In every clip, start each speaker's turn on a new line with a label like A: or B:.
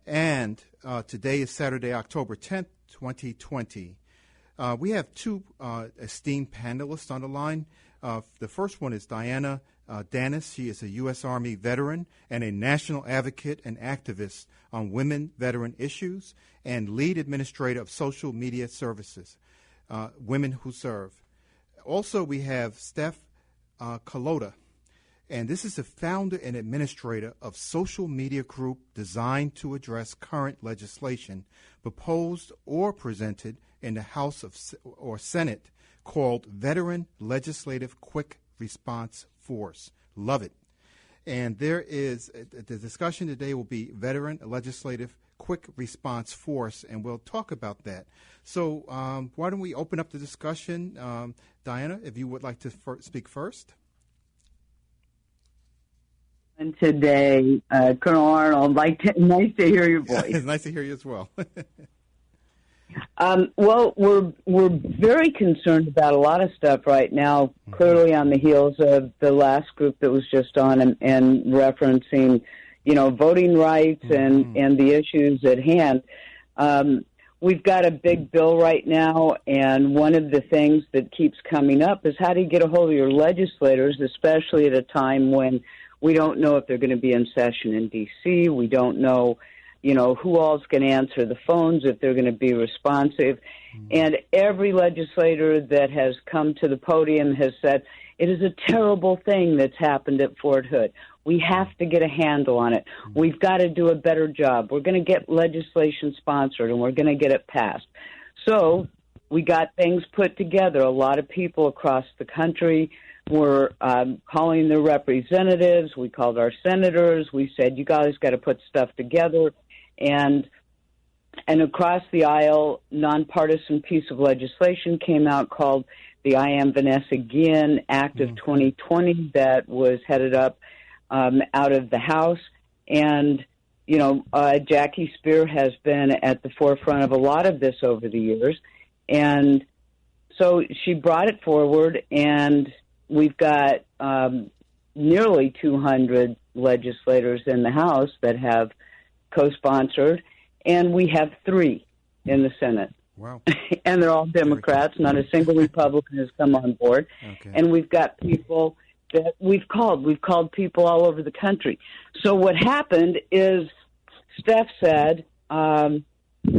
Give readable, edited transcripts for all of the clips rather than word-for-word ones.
A: And today is Saturday, October 10th, 2020. We have two esteemed panelists on the line. The first one is Diana Dennis. She is a U.S. Army veteran and a national advocate and activist on women veteran issues and lead administrator of social media services, Women Who Serve. Also, we have Steph Kalota, and this is the founder and administrator of social media group designed to address current legislation proposed or presented in the House or Senate called Veteran Legislative Quick Response Force. Love it. And there is, the discussion today will be Veteran Legislative Quick Response Force, and we'll talk about that. So why don't we open up the discussion? Diana, if you would like to speak first.
B: And today, Colonel Arnold, nice to hear your voice.
A: It's nice to hear you as well.
B: Well, we're very concerned about a lot of stuff right now, clearly on the heels of the last group that was just on and referencing, voting rights and the issues at hand. We've got a big bill right now, and one of the things that keeps coming up is how do you get a hold of your legislators, especially at a time when we don't know if they're going to be in session in D.C. We don't know who all's going to answer the phones, if they're going to be responsive. And every legislator that has come to the podium has said, it is a terrible thing that's happened at Fort Hood. We have to get a handle on it. We've got to do a better job. We're going to get legislation sponsored, and we're going to get it passed. So we got things put together. A lot of people across the country were calling their representatives. We called our senators. We said, you guys got to put stuff together. And across the aisle, nonpartisan piece of legislation came out called the I Am Vanessa Guillen Act of 2020 that was headed up out of the House. And, Jackie Spear has been at the forefront of a lot of this over the years. And so she brought it forward, and we've got nearly 200 legislators in the House that have co-sponsored, and we have 3 in the Senate.
A: Wow.
B: And they're all Democrats. Not a single Republican has come on board. Okay. And we've got people that we've called. We've called people all over the country. So what happened is Steph said,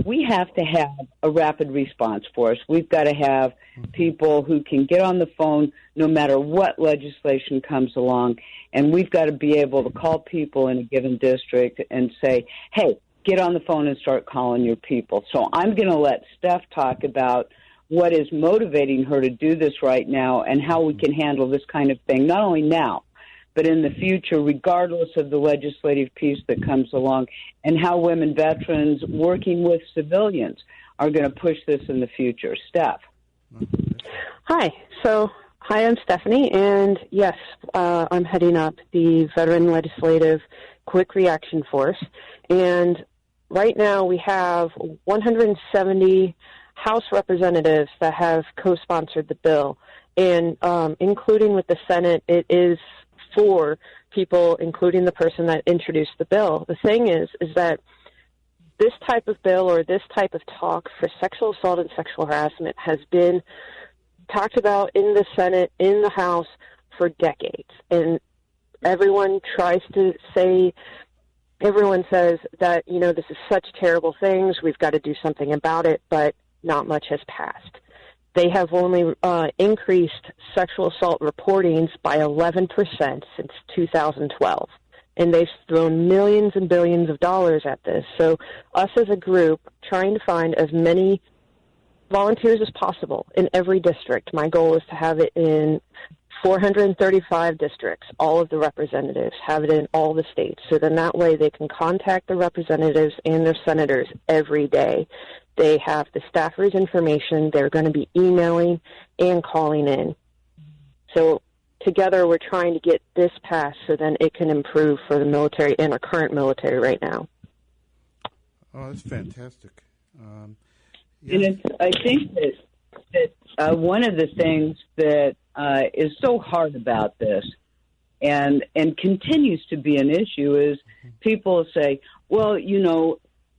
B: we have to have a rapid response force. We've got to have people who can get on the phone no matter what legislation comes along, and we've got to be able to call people in a given district and say, hey, get on the phone and start calling your people. So I'm going to let Steph talk about what is motivating her to do this right now and how we can handle this kind of thing, not only now, but in the future, regardless of the legislative piece that comes along, and how women veterans working with civilians are going to push this in the future. Steph.
C: Hi, I'm Stephanie, and yes, I'm heading up the Veteran Legislative Quick Reaction Force, and right now we have 170 House representatives that have co-sponsored the bill, and including with the Senate, it is 4 people, including the person that introduced the bill. The thing is that this type of bill or this type of talk for sexual assault and sexual harassment has been talked about in the Senate, in the House for decades. And everyone says that, this is such terrible things, we've got to do something about it, but not much has passed. They have only increased sexual assault reportings by 11% since 2012. And they've thrown millions and billions of dollars at this. So us as a group, trying to find as many volunteers as possible in every district. My goal is to have it in 435 districts, all of the representatives, have it in all the states. So then that way they can contact the representatives and their senators every day. They have the staffers' information. They're going to be emailing and calling in. So together we're trying to get this passed so then it can improve for the military and our current military right now.
A: Oh, that's fantastic.
B: And I think that one of the things that is so hard about this and continues to be an issue is people say, well,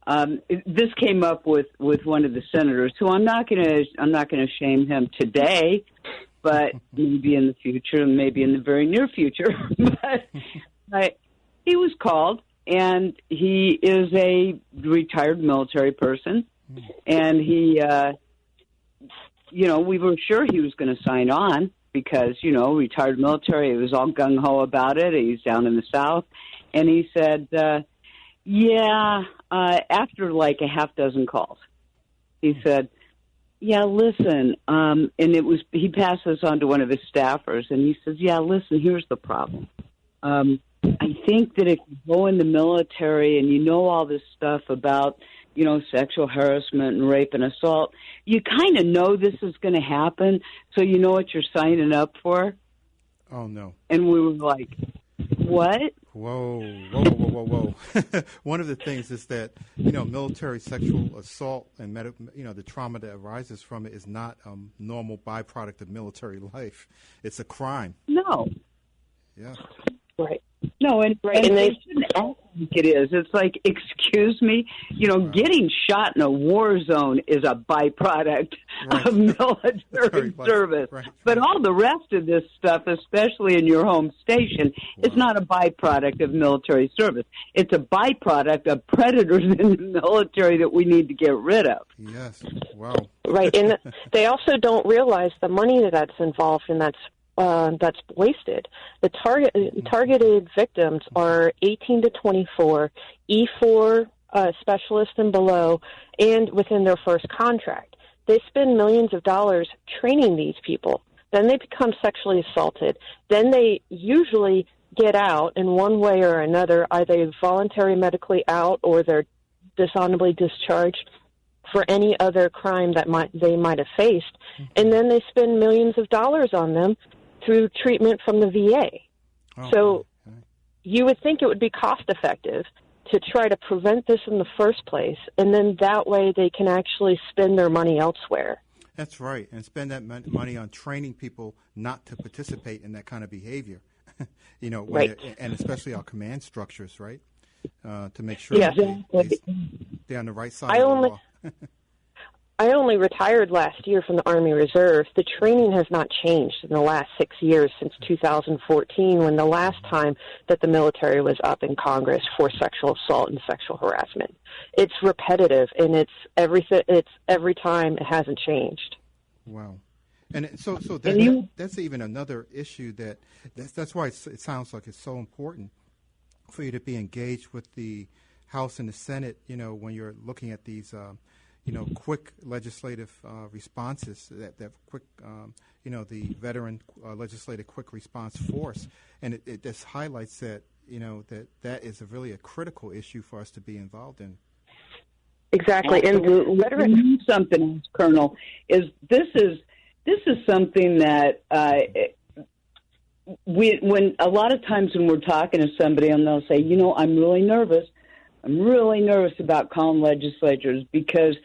B: this came up with one of the senators, who I'm not going to shame him today, but maybe in the future, maybe in the very near future. But he was called, and he is a retired military person, and he, we were sure he was going to sign on because, retired military, he was all gung-ho about it. He's down in the South, and he said, after like a half dozen calls, he said, yeah, listen, and he passed this on to one of his staffers, and he says, yeah, listen, here's the problem. I think that if you go in the military and you know all this stuff about, sexual harassment and rape and assault, you kind of know this is going to happen, so you know what you're signing up for.
A: Oh, no.
B: And we were like, what?
A: Whoa. One of the things is that, military sexual assault and, the trauma that arises from it is not a normal byproduct of military life. It's a crime.
B: No.
A: Yeah.
B: Right. No, and they shouldn't act like it is. It's like, excuse me, getting shot in a war zone is a byproduct of military service. Right. But all the rest of this stuff, especially in your home station, is not a byproduct of military service. It's a byproduct of predators in the military that we need to get rid of.
A: Yes. Wow.
C: Right. And they also don't realize the money that's involved in that's wasted. The targeted victims are 18 to 24, E4 specialists and below, and within their first contract. They spend millions of dollars training these people. Then they become sexually assaulted. Then they usually get out in one way or another, either voluntary medically out or they're dishonorably discharged for any other crime that they might have faced. And then they spend millions of dollars on them through treatment from the VA. So you would think it would be cost-effective to try to prevent this in the first place, and then that way they can actually spend their money elsewhere.
A: That's right, and spend that money on training people not to participate in that kind of behavior,
C: right.
A: And especially our command structures, right, to make sure that they're on the right side of the law.
C: I only retired last year from the Army Reserve. The training has not changed in the last 6 years, since 2014, when the last time that the military was up in Congress for sexual assault and sexual harassment. It's repetitive, and it's every time it hasn't changed.
A: Wow. And so that's even another issue that's why it sounds like it's so important for you to be engaged with the House and the Senate, when you're looking at these quick legislative responses, that quick, the veteran legislative quick response force. And it just highlights that, that is really a critical issue for us to be involved in.
C: Exactly. And
B: veteran something, Colonel, is this is something that when a lot of times when we're talking to somebody and they'll say, I'm really nervous about calling legislatures because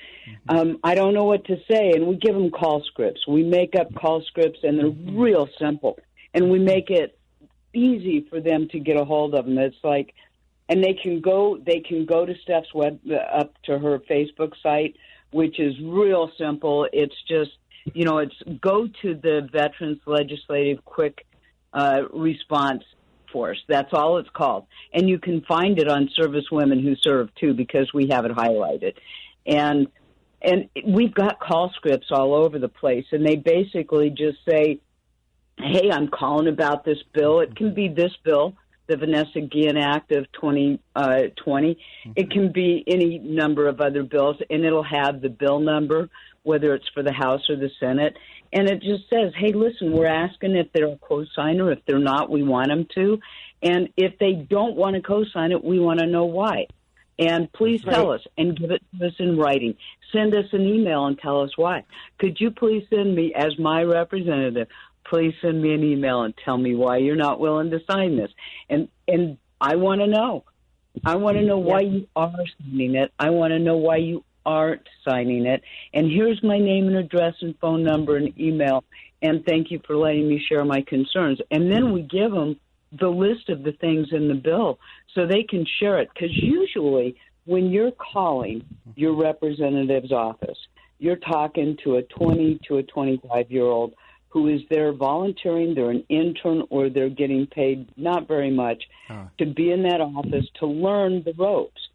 B: I don't know what to say. And we give them call scripts. We make up call scripts, and they're real simple. And we make it easy for them to get a hold of them. It's like, and they can go to Steph's up to her Facebook site, which is real simple. It's just, it's go to the Veterans Legislative Quick Response Force. That's all it's called. And you can find it on Service Women Who Serve, too, because we have it highlighted. And we've got call scripts all over the place, and they basically just say, hey, I'm calling about this bill. It can be this bill, the Vanessa Guillen Act of 2020. It can be any number of other bills, and it'll have the bill number, whether it's for the House or the Senate. And it just says, hey, listen, we're asking if they're a co-signer. If they're not, we want them to. And if they don't want to co-sign it, we want to know why. And please tell us and give it to us in writing. Send us an email and tell us why. Could you please send me, as my representative, please send me an email and tell me why you're not willing to sign this. And I want to know. I want to know why you are signing it. I want to know why you aren't signing it. And here's my name and address and phone number and email. And thank you for letting me share my concerns. And then we give them the list of the things in the bill so they can share it. Because usually when you're calling your representative's office, you're talking to a 20 to a 25-year-old who is there volunteering, they're an intern, or they're getting paid not very much to be in that office to learn the ropes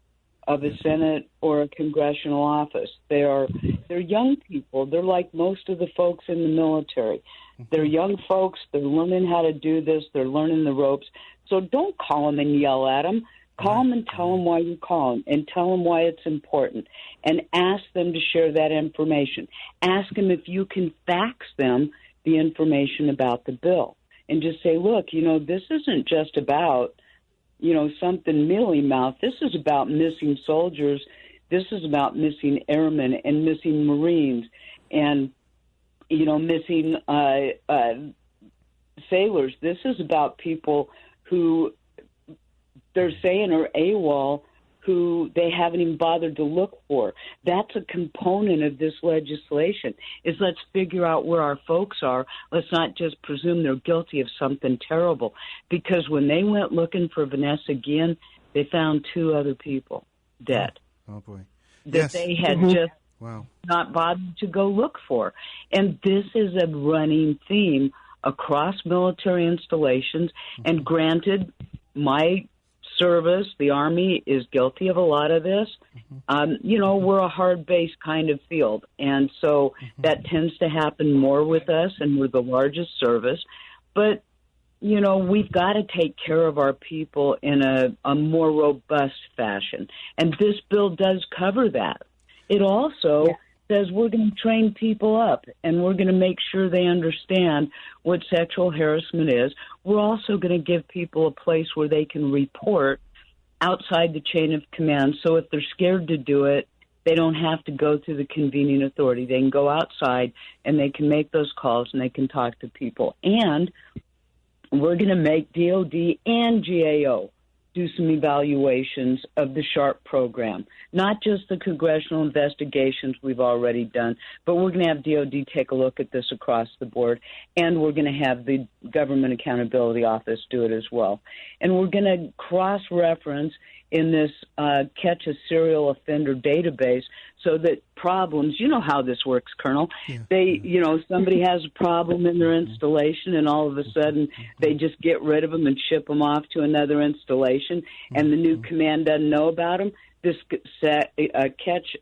B: of a Senate or a congressional office. They're young people. They're like most of the folks in the military. They're young folks. They're learning how to do this. They're learning the ropes. So don't call them and yell at them. Call them and tell them why you're calling, and tell them why it's important, and ask them to share that information. Ask them if you can fax them the information about the bill, and just say, look, this isn't just about, something mealy-mouthed. This is about missing soldiers. This is about missing airmen and missing Marines and, missing sailors. This is about people who they're saying are AWOL, who they haven't even bothered to look for. That's a component of this legislation, is let's figure out where our folks are. Let's not just presume they're guilty of something terrible. Because when they went looking for Vanessa Guillen, they found 2 other people dead.
A: Oh boy.
B: That they had just not bothered to go look for. And this is a running theme across military installations. And granted, my service, the Army, is guilty of a lot of this. We're a hard-based kind of field, and so that tends to happen more with us, and we're the largest service. But, we've got to take care of our people in a more robust fashion, and this bill does cover that. It also says we're going to train people up, and we're going to make sure they understand what sexual harassment is. We're also going to give people a place where they can report outside the chain of command. So if they're scared to do it, they don't have to go through the convening authority. They can go outside, and they can make those calls, and they can talk to people. And we're going to make DOD and GAO do some evaluations of the SHARP program, not just the congressional investigations we've already done, but we're going to have DOD take a look at this across the board, and we're going to have the Government Accountability Office do it as well. And we're going to cross-reference in this catch a serial offender database so that problems, you know how this works, Colonel. Somebody has a problem in their installation, and all of a sudden they just get rid of them and ship them off to another installation, and the new command doesn't know about them. This catch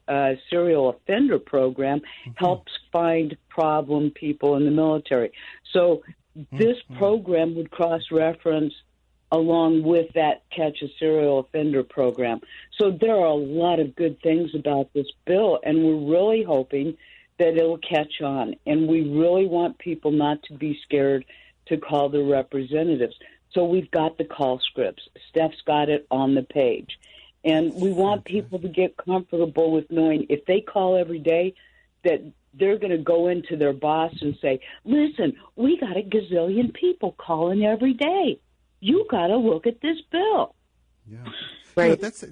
B: serial offender program helps find problem people in the military. So this program would cross-reference along with that catch a serial offender program. So there are a lot of good things about this bill, and we're really hoping that it'll catch on. And we really want people not to be scared to call their representatives. So we've got the call scripts. Steph's got it on the page. And we want people to get comfortable with knowing if they call every day that they're going to go into their boss and say, listen, we got a gazillion people calling every day. You got to look at this bill.
A: Yeah,
C: right.
A: That's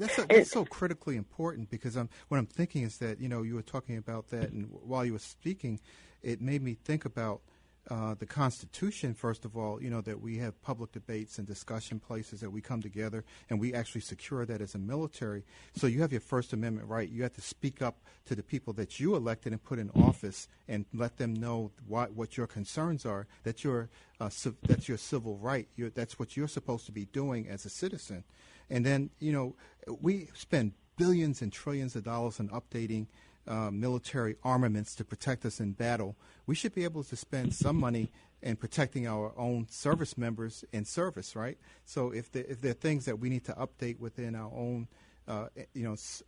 A: so critically important, because what I'm thinking is that you were talking about that, and while you were speaking, it made me think about the Constitution. First of all, that we have public debates and discussion places that we come together, and we actually secure that as a military. So you have your First Amendment right. You have to speak up to the people that you elected and put in office, and let them know what your concerns are. That's your civil right. That's what you're supposed to be doing as a citizen. And then we spend billions and trillions of dollars on updating military armaments to protect us in battle. We should be able to spend some money in protecting our own service members in service, right? So if there are things that we need to update within our own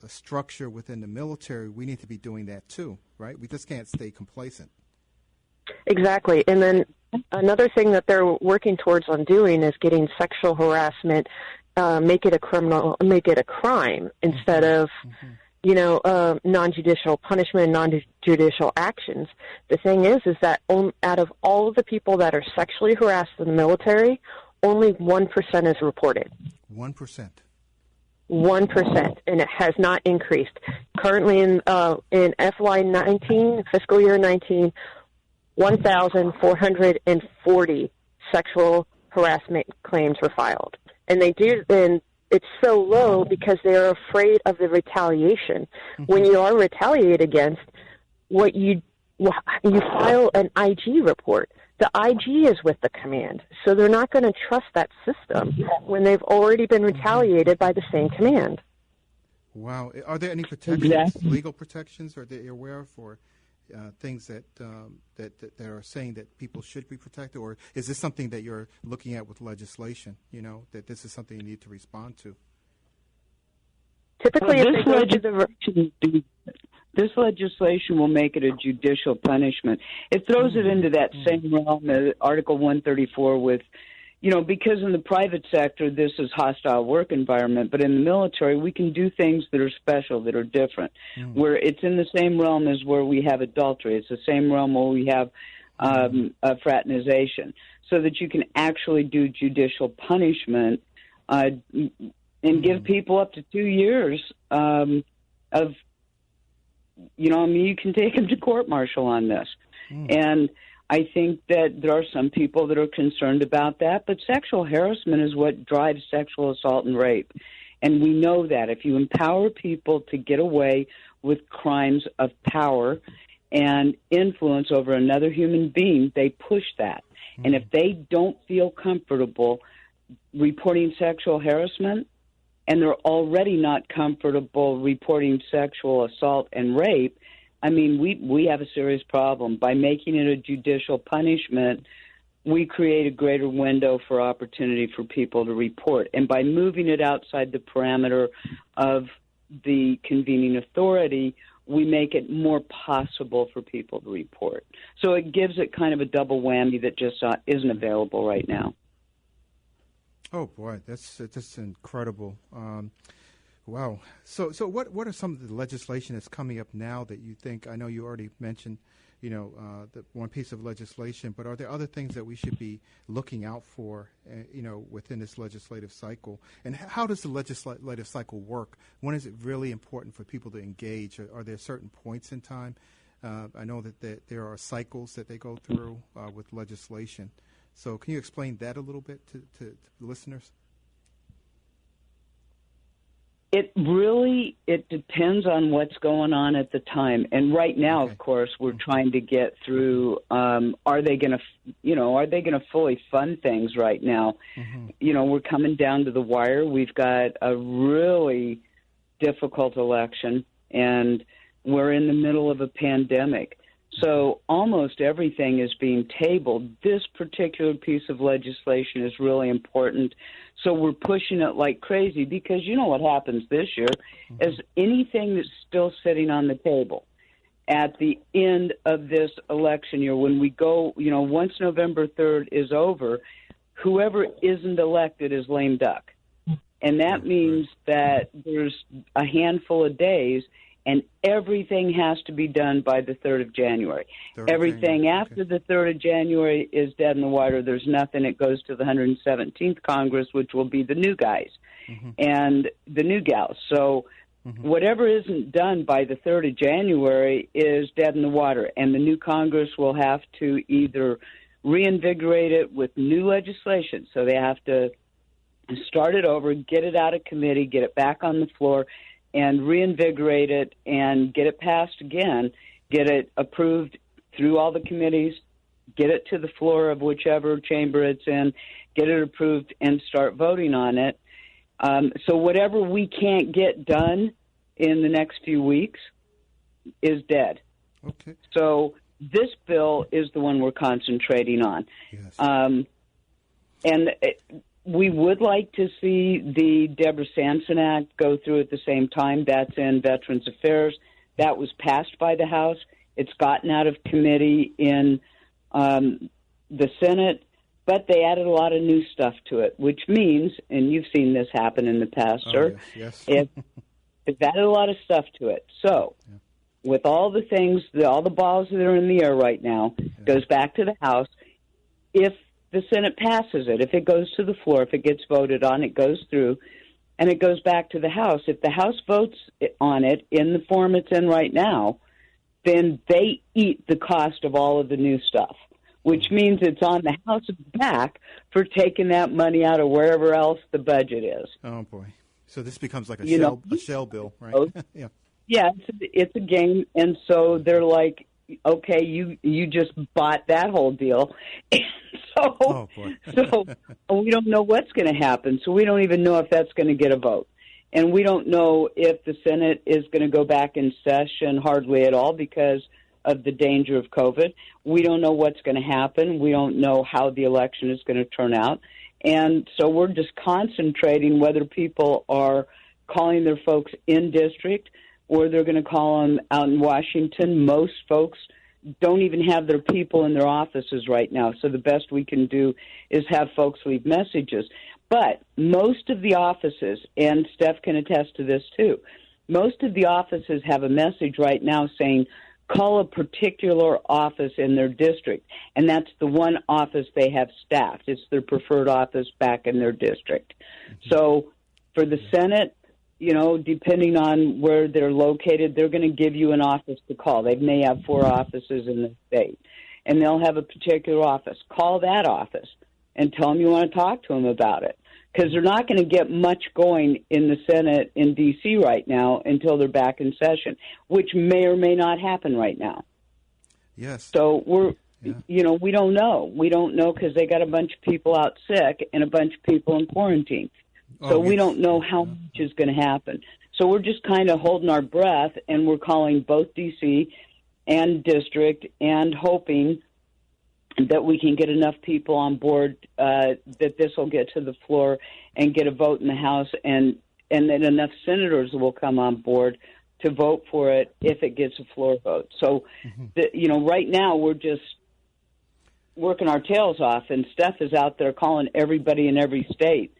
A: structure within the military, we need to be doing that too, right? We just can't stay complacent.
C: Exactly. And then another thing that they're working towards on doing is getting sexual harassment, make it a crime instead of non-judicial punishment, non-judicial actions. The thing is that out of all of the people that are sexually harassed in the military, only 1% is reported.
A: 1%.
C: 1%, and it has not increased. Currently in FY19, fiscal year 19, 1,440 sexual harassment claims were filed. And it's so low because they're afraid of the retaliation. When you are retaliated against, you file an IG report. The IG is with the command, so they're not going to trust that system when they've already been retaliated by the same command.
A: Wow. Are there any protections, legal protections, or that you're aware of, for things that are saying that people should be protected, or is this something that you're looking at with legislation? That this is something you need to respond to.
C: Typically,
B: this legislation will make it a judicial punishment. It throws it into that same realm as Article 134 with, because in the private sector, this is hostile work environment, but in the military, we can do things that are special, that are different, where it's in the same realm as where we have adultery. It's the same realm where we have fraternization, so that you can actually do judicial punishment and give people up to 2 years of, you can take them to court-martial on this. And I think that there are some people that are concerned about that, but sexual harassment is what drives sexual assault and rape. And we know that. If you empower people to get away with crimes of power and influence over another human being, they push that. And if they don't feel comfortable reporting sexual harassment, and they're already not comfortable reporting sexual assault and rape, I mean, we have a serious problem. By making it a judicial punishment, we create a greater window for opportunity for people to report. And by moving it outside the parameter of the convening authority, we make it more possible for people to report. So it gives it kind of a double whammy that just isn't available right now.
A: Oh boy, that's incredible. Wow. So what are some of the legislation that's coming up now that you think? I know you already mentioned, the one piece of legislation, but are there other things that we should be looking out for, within this legislative cycle? And how does the legislative cycle work? When is it really important for people to engage? Are there certain points in time? I know that there are cycles that they go through with legislation. So can you explain that a little bit to listeners?
B: It depends on what's going on at the time. And right now, of course, we're trying to get through, are they going to fully fund things right now? We're coming down to the wire. We've got a really difficult election, and we're in the middle of a pandemic. So almost everything is being tabled. This particular piece of legislation is really important. So we're pushing it like crazy because you know what happens this year is anything that's still sitting on the table at the end of this election year, when we go, once November 3rd is over, whoever isn't elected is lame duck. And that means that there's a handful of days, and everything has to be done by the 3rd of January. Everything after the 3rd of January is dead in the water. There's nothing. It goes to the 117th Congress, which will be the new guys and the new gals. So whatever isn't done by the 3rd of January is dead in the water, and the new Congress will have to either reinvigorate it with new legislation. So they have to start it over, get it out of committee, get it back on the floor, and reinvigorate it and get it passed again, get it approved through all the committees, get it to the floor of whichever chamber it's in, get it approved, and start voting on it. So whatever we can't get done in the next few weeks is dead.
A: Okay.
B: So this bill is the one we're concentrating on.
A: Yes.
B: We would like to see the Deborah Sampson Act go through at the same time. That's in Veterans Affairs. That was passed by the House. It's gotten out of committee in the Senate, but they added a lot of new stuff to it, which means, and you've seen this happen in the past, sir,
A: yes.
B: They've added a lot of stuff to it. So with all the things, all the balls that are in the air right now, goes back to the House. If the Senate passes it, if it goes to the floor, if it gets voted on, it goes through, and it goes back to the House. If the House votes on it in the form it's in right now, then they eat the cost of all of the new stuff, which means it's on the House's back for taking that money out of wherever else the budget is.
A: Oh, boy. So this becomes like a shell bill, right? Yeah.
B: Yeah, it's a game, and so they're like, okay, you just bought that whole deal. So we don't know what's going to happen. So we don't even know if that's going to get a vote. And we don't know if the Senate is going to go back in session hardly at all because of the danger of COVID. We don't know what's going to happen. We don't know how the election is going to turn out. And so we're just concentrating whether people are calling their folks in district or they're going to call them out in Washington. Most folks don't even have their people in their offices right now. So the best we can do is have folks leave messages. But most of the offices, and Steph can attest to this too, most of the offices have a message right now saying, call a particular office in their district. And that's the one office they have staffed. It's their preferred office back in their district. So for the Senate, depending on where they're located, they're going to give you an office to call. They may have 4 offices in the state, and they'll have a particular office. Call that office and tell them you want to talk to them about it, because they're not going to get much going in the Senate in D.C. right now until they're back in session, which may or may not happen right now.
A: Yes.
B: So we don't know. We don't know because they got a bunch of people out sick and a bunch of people in quarantine. So we don't know how much is going to happen. So we're just kind of holding our breath, and we're calling both D.C. and district and hoping that we can get enough people on board that this will get to the floor and get a vote in the House, and that enough senators will come on board to vote for it if it gets a floor vote. So, right now we're just working our tails off, and Steph is out there calling everybody in every state